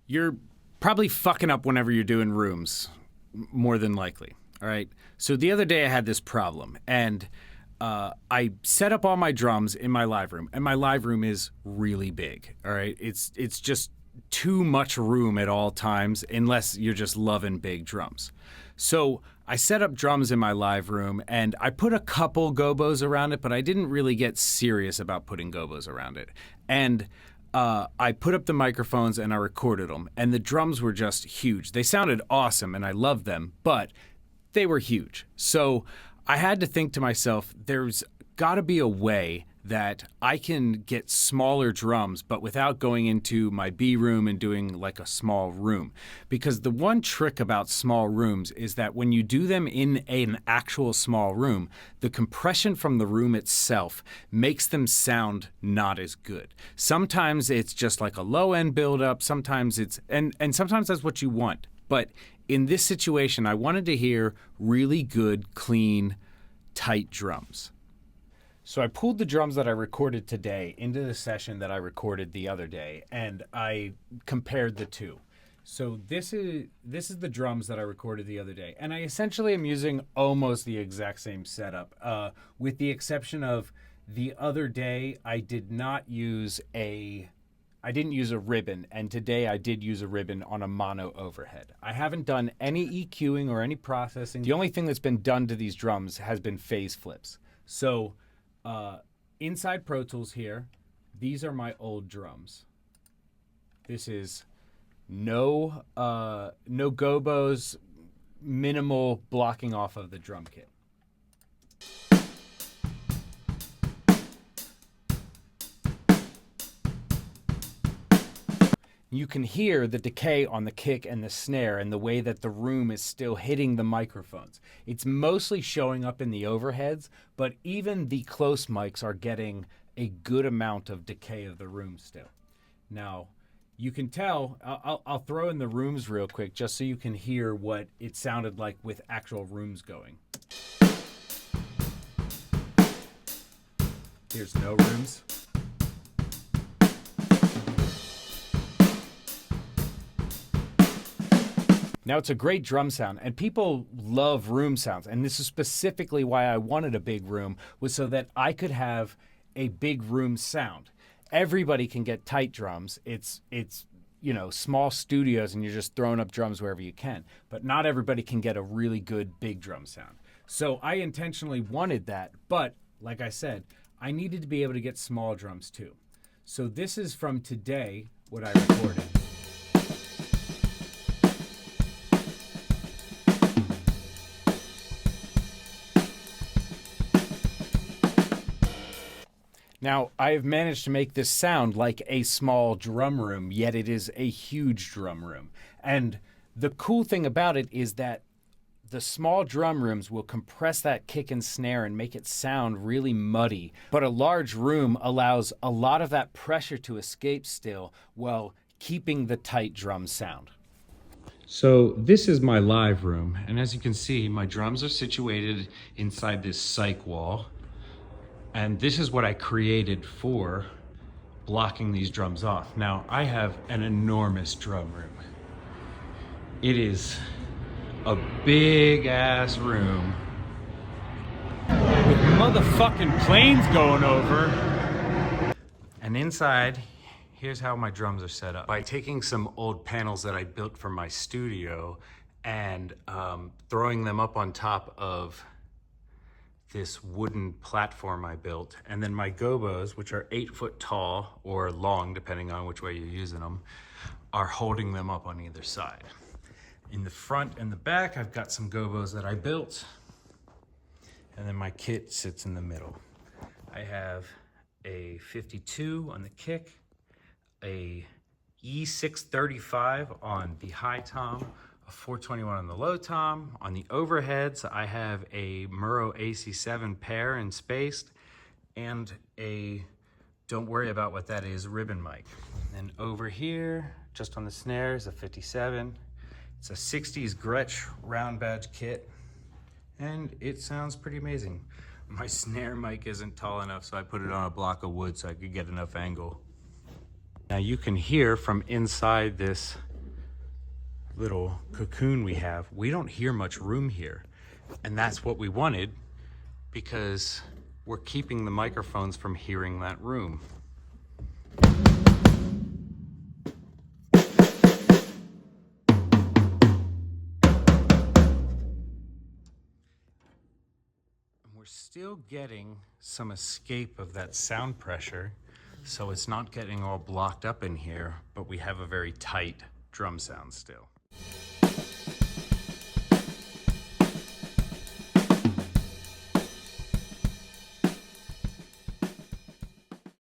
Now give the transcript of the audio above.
You're probably fucking up whenever you're doing rooms, more than likely. All right. So the other day I had this problem, and I set up all my drums in my live room, and my live room is really big. All right. It's just too much room at all times, unless you're just loving big drums. So I set up drums in my live room, and I put a couple gobos around it, but I didn't really get serious about putting gobos around it. And I put up the microphones and I recorded them, and the drums were just huge. They sounded awesome, and I loved them, but they were huge. So I had to think to myself, there's got to be a way that I can get smaller drums, but without going into my B room and doing like a small room. Because the one trick about small rooms is that when you do them in an actual small room, the compression from the room itself makes them sound not as good. Sometimes it's just like a low end buildup, sometimes it's, and sometimes that's what you want. But in this situation, I wanted to hear really good, clean, tight drums. So I pulled the drums that I recorded today into the session that I recorded the other day, and I compared the two. So this is the drums that I recorded the other day, and I essentially am using almost the exact same setup, with the exception of the other day I didn't use a ribbon, and today I did use a ribbon on a mono overhead. I haven't done any EQing or any processing. The only thing that's been done to these drums has been phase flips. So inside Pro Tools here, these are my old drums. This is no gobos, minimal blocking off of the drum kit. You can hear the decay on the kick and the snare and the way that the room is still hitting the microphones. It's mostly showing up in the overheads, but even the close mics are getting a good amount of decay of the room still. Now, you can tell, I'll throw in the rooms real quick just so you can hear what it sounded like with actual rooms going. Here's no rooms. Now, it's a great drum sound, and people love room sounds, and this is specifically why I wanted a big room, was so that I could have a big room sound. Everybody can get tight drums. It's small studios, and you're just throwing up drums wherever you can, but not everybody can get a really good big drum sound. So I intentionally wanted that, but like I said, I needed to be able to get small drums too. So this is from today, what I recorded. Now, I have managed to make this sound like a small drum room, yet it is a huge drum room. And the cool thing about it is that the small drum rooms will compress that kick and snare and make it sound really muddy. But a large room allows a lot of that pressure to escape still while keeping the tight drum sound. So this is my live room, and as you can see, my drums are situated inside this cyc wall. And this is what I created for blocking these drums off. Now, I have an enormous drum room. It is a big ass room with motherfucking planes going over. And inside, here's how my drums are set up. By taking some old panels that I built for my studio and throwing them up on top of this wooden platform I built, and then my gobos, which are 8 foot tall or long, depending on which way you're using them, are holding them up on either side. In the front and the back, I've got some gobos that I built, and then my kit sits in the middle. I have a 52 on the kick, a E635 on the high tom, a 421 on the low tom. On the overheads, I have a Muro AC7 pair and spaced, and a, don't worry about what that is, ribbon mic. And over here, just on the snares, a 57. It's a 60s Gretsch round badge kit, and it sounds pretty amazing. My snare mic isn't tall enough, so I put it on a block of wood so I could get enough angle. Now you can hear from inside this little cocoon we have, we don't hear much room here. And that's what we wanted, because we're keeping the microphones from hearing that room. We're still getting some escape of that sound pressure, so it's not getting all blocked up in here, but we have a very tight drum sound still.